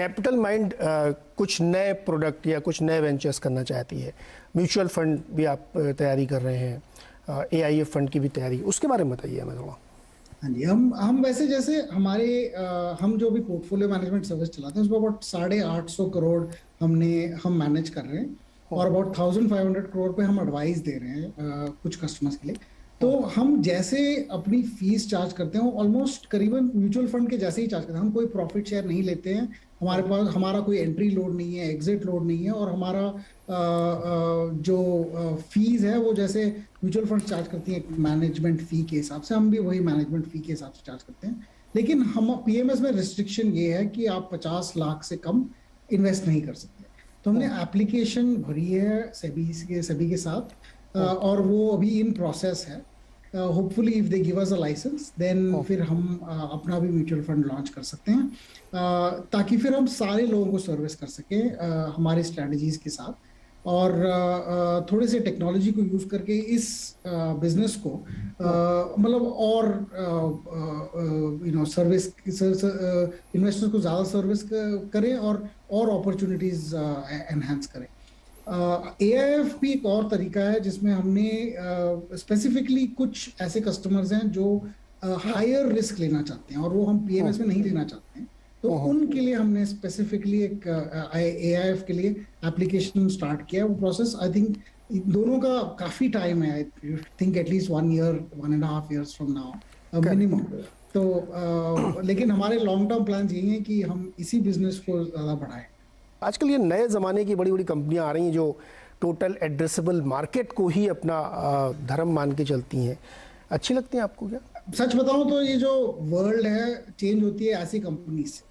Capital mind कुछ नए product या कुछ नए वेंचर्स करना चाहती है, म्यूचुअल फंड भी आप तैयारी कर रहे हैं, AIF फंड की भी तैयारी, उसके बारे में बताइए हमें थोड़ा। हाँ जी, हम वैसे जैसे हमारे हम जो भी पोर्टफोलियो मैनेजमेंट सर्विस चलाते हैं उसमें अबाउट 850 करोड़ हम मैनेज कर रहे हैं और अबाउट 1500 करोड़ पे हम एडवाइस दे रहे हैं कुछ कस्टमर्स के लिए। तो हम जैसे अपनी फीस चार्ज करते हैं ऑलमोस्ट करीबन म्यूचुअल फंड के जैसे ही चार्ज करते हैं। हम कोई प्रॉफिट शेयर नहीं लेते हैं, हमारे पास हमारा कोई एंट्री लोड नहीं है, एग्जिट लोड नहीं है, और हमारा जो फीस है वो जैसे म्यूचुअल फंड चार्ज करती है मैनेजमेंट फी के हिसाब से, हम भी वही मैनेजमेंट फी के हिसाब से चार्ज करते हैं। लेकिन हम PMS में रिस्ट्रिक्शन ये है कि आप 50 लाख से कम इन्वेस्ट नहीं कर सकते। तो हमने एप्लीकेशन भरी है सेबी के साथ और वो अभी इन प्रोसेस है। Hopefully if they give us a licence then फिर हम अपना भी म्यूचुअल फंड लॉन्च कर सकते हैं, ताकि फिर हम सारे लोगों को सर्विस कर सकें हमारी स्ट्रेटजीज के साथ। और थोड़े से टेक्नोलॉजी को यूज करके इस बिजनेस को मतलब और सर्विस इन्वेस्टर्स को ज्यादा सर्विस करें और अपॉर्चुनिटीज एनहांस करें। AIF भी एक और तरीका है जिसमें हमने स्पेसिफिकली कुछ ऐसे कस्टमर्स हैं जो हायर रिस्क लेना चाहते हैं और वो हम PMS में नहीं लेना चाहते हैं, तो उनके लिए हमने स्पेसिफिकली एक AIF के लिए एप्लीकेशन स्टार्ट किया। वो प्रोसेस आई थिंक दोनों का काफी टाइम है, I think at least 1 year 1.5 years from now minimum. तो लेकिन हमारे लॉन्ग टर्म प्लान यही है कि हम इसी बिजनेस को ज्यादा बढ़ाएं। आजकल ये नए ज़माने की बड़ी बड़ी कंपनियां आ रही हैं जो टोटल एड्रेसेबल मार्केट को ही अपना धर्म मान के चलती हैं, अच्छी लगती हैं आपको क्या? सच बताऊं तो ये जो वर्ल्ड है चेंज होती है ऐसी कंपनी से।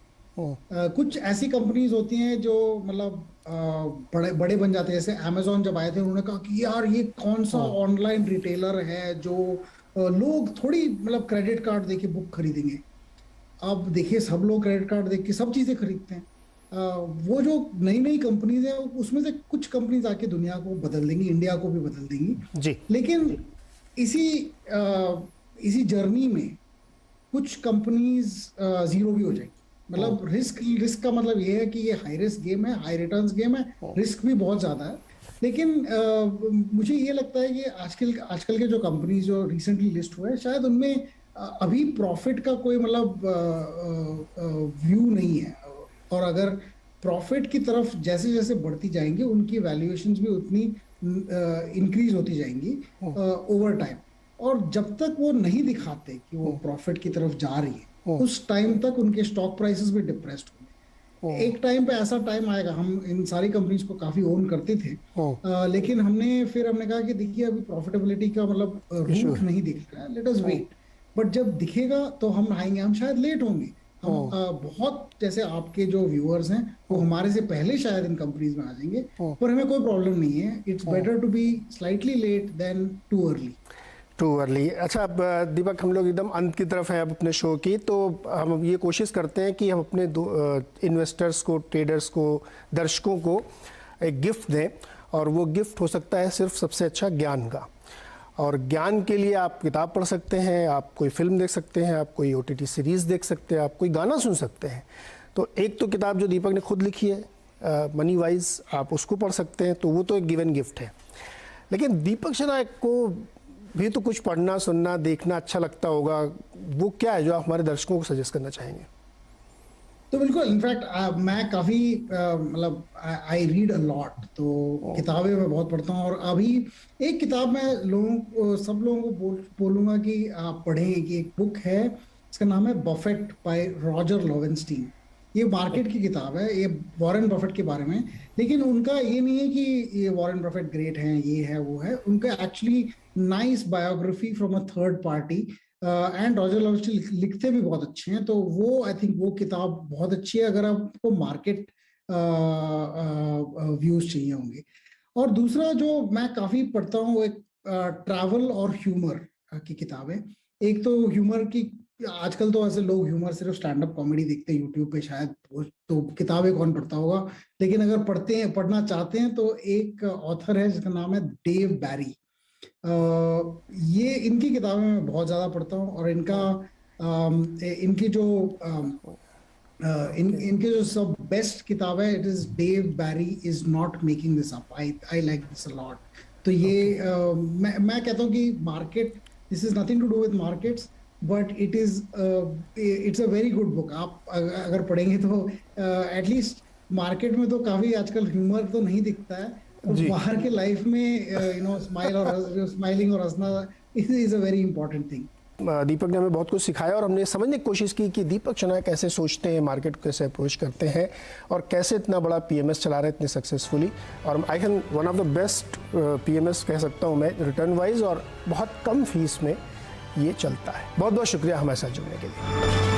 कुछ ऐसी कंपनीज होती हैं जो मतलब बड़े बड़े बन जाते हैं, जैसे Amazon जब आए थे उन्होंने कहा कि यार ये कौन सा ऑनलाइन रिटेलर है जो लोग थोड़ी मतलब क्रेडिट कार्ड देके बुक खरीदेंगे। अब देखिए सब लोग क्रेडिट कार्ड देख के सब चीजें खरीदते हैं। वो जो नई नई कंपनीज हैं उसमें से कुछ कंपनीज आके दुनिया को बदल देंगी, इंडिया को भी बदल देंगी जी। लेकिन इसी जर्नी में कुछ कंपनीज जीरो भी हो जाएगी। मतलब रिस्क का मतलब ये है कि ये हाई रिस्क गेम है, हाई रिटर्न्स गेम है, रिस्क भी बहुत ज्यादा है। लेकिन मुझे ये लगता है कि आजकल के जो कंपनीज जो रिसेंटली लिस्ट हुए हैं शायद उनमें अभी प्रॉफिट का कोई मतलब व्यू नहीं है, और अगर प्रॉफिट की तरफ जैसे जैसे बढ़ती जाएंगी उनकी वैल्यूएशंस भी उतनी इंक्रीज होती जाएंगी ओवर टाइम। और जब तक वो नहीं दिखाते कि वो प्रॉफिट की तरफ जा रही है उस टाइम तक उनके स्टॉक प्राइसेस भी डिप्रेस्ड होंगे। एक टाइम पे ऐसा टाइम आएगा, हम इन सारी कंपनीज को काफी ओन करते थे लेकिन हमने कहा कि देखिए अभी प्रॉफिटेबिलिटी का मतलब रूट नहीं दिख रहा है, लेट अस वेट। बट जब दिखेगा तो हम आएंगे, हम शायद लेट होंगे। हम बहुत जैसे आपके जो व्यूअर्स हैं वो हमारे से पहले शायद इन कंपनीज में आ जाएंगे, पर हमें कोई प्रॉब्लम नहीं है। It's better to be slightly late than too early. अच्छा, अब दीपक हम लोग एकदम अंत की तरफ हैं अब अपने शो की, तो हम ये कोशिश करते हैं कि हम अपने इन्वेस्टर्स को, ट्रेडर्स को, दर्शकों को एक गिफ्ट दें, और वो गिफ्ट हो सकता है सिर्फ सबसे अच्छा ज्ञान का। और ज्ञान के लिए आप किताब पढ़ सकते हैं, आप कोई फिल्म देख सकते हैं, आप कोई OTT सीरीज़ देख सकते हैं, आप कोई गाना सुन सकते हैं। तो एक तो किताब जो दीपक ने खुद लिखी है मनी वाइज, आप उसको पढ़ सकते हैं, तो वो तो एक गिवन गिफ्ट है। लेकिन दीपक शेराय को भी तो कुछ पढ़ना, सुनना, देखना अच्छा लगता होगा, वो क्या है जो आप हमारे दर्शकों को सजेस्ट करना चाहेंगे? तो बिल्कुल, इनफैक्ट मैं काफी मतलब आई रीड अ लॉट, तो किताबें मैं बहुत पढ़ता हूँ। और अभी एक किताब मैं सब लोगों को बोलूंगा कि आप पढ़ें, कि एक बुक है, इसका नाम है बफेट बाय रॉजर लोवेंस्टीन। ये मार्केट की किताब है, ये वॉरेन बफेट के बारे में। लेकिन उनका ये नहीं है कि ये वॉरेन बफेट ग्रेट हैं, ये है वो है, उनका actually nice biography from a third party. And Roger Lowenstein लिखते भी बहुत अच्छे हैं, तो वो आई थिंक वो किताब बहुत अच्छी है अगर आपको मार्केट व्यूज चाहिए होंगे। और दूसरा जो मैं काफी पढ़ता हूँ वो एक ट्रैवल और ह्यूमर की किताब है। एक तो ह्यूमर की, आजकल तो ऐसे लोग ह्यूमर सिर्फ स्टैंड अप कॉमेडी देखते हैं यूट्यूब पे शायद, तो किताबें कौन पढ़ता होगा। लेकिन अगर पढ़ना चाहते हैं तो एक ऑथर है जिसका नाम है डेव बैरी। ये इनकी किताबें मैं बहुत ज्यादा पढ़ता हूँ, और इनकी जो इनके जो सब बेस्ट किताब है, it is Dave Barry is not making this up, I like this a lot. तो ये मैं कहता हूँ कि market, this is nothing to do with markets, but it's a very good book. आप अगर पढ़ेंगे तो एटलीस्ट मार्केट में तो काफी आजकल ह्यूमर तो नहीं दिखता है, तो बाहर के लाइफ में स्माइलिंग और हंसना is a very important thing. Deepak ने हमें बहुत कुछ सिखाया और हमने समझने की कोशिश की कि दीपक शनाया कैसे सोचते हैं, मार्केट को कैसे अप्रोच करते हैं और कैसे इतना बड़ा पीएमएस चला रहे हैं इतने सक्सेसफुली। और I can one of the best PMS कह सकता हूँ मैं रिटर्न वाइज, और बहुत कम फीस में ये चलता है। बहुत बहुत शुक्रिया हमारे साथ जुड़ने के लिए।